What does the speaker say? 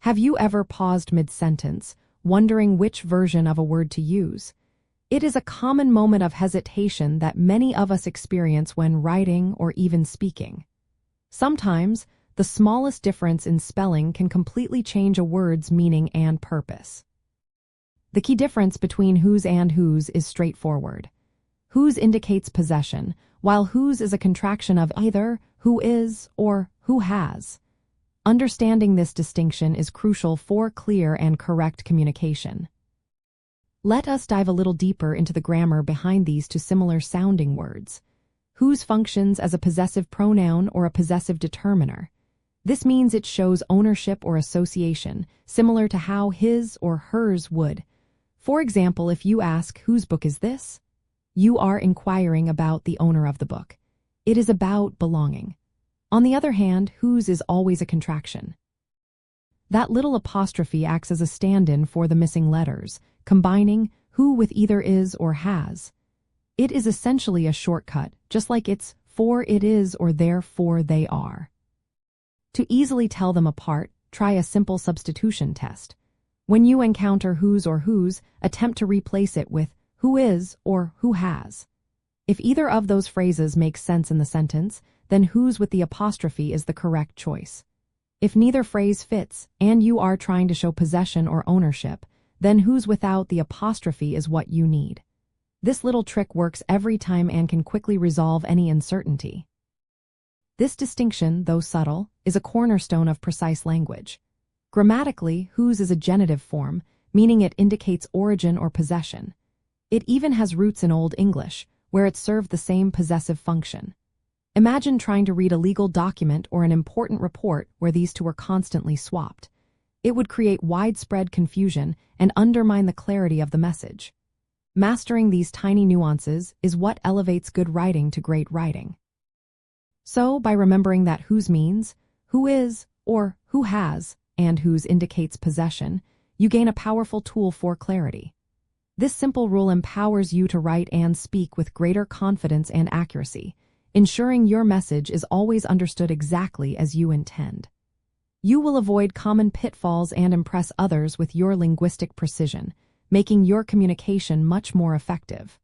Have you ever paused mid-sentence, wondering which version of a word to use? It is a common moment of hesitation that many of us experience when writing or even speaking. Sometimes, the smallest difference in spelling can completely change a word's meaning and purpose. The key difference between whose and whose is straightforward. Whose indicates possession, while whose is a contraction of either who is or who has. Understanding this distinction is crucial for clear and correct communication. Let us dive a little deeper into the grammar behind these two similar-sounding words. Whose functions as a possessive pronoun or a possessive determiner. This means it shows ownership or association, similar to how his or hers would. For example, if you ask, "Whose book is this?" you are inquiring about the owner of the book. It is about belonging. On the other hand, whose is always a contraction. That little apostrophe acts as a stand-in for the missing letters, combining who with either is or has. It is essentially a shortcut, just like it's for it is or therefore they are. To easily tell them apart, try a simple substitution test. When you encounter whose or whose, attempt to replace it with who is or who has. If either of those phrases makes sense in the sentence, then whose with the apostrophe is the correct choice. If neither phrase fits, and you are trying to show possession or ownership, then whose without the apostrophe is what you need. This little trick works every time and can quickly resolve any uncertainty. This distinction, though subtle, is a cornerstone of precise language. Grammatically, whose is a genitive form, meaning it indicates origin or possession. It even has roots in Old English, where it served the same possessive function. Imagine trying to read a legal document or an important report where these two are constantly swapped. It would create widespread confusion and undermine the clarity of the message. Mastering these tiny nuances is what elevates good writing to great writing. So, by remembering that whose means, who is, or who has, and whose indicates possession, you gain a powerful tool for clarity. This simple rule empowers you to write and speak with greater confidence and accuracy, ensuring your message is always understood exactly as you intend. You will avoid common pitfalls and impress others with your linguistic precision, making your communication much more effective.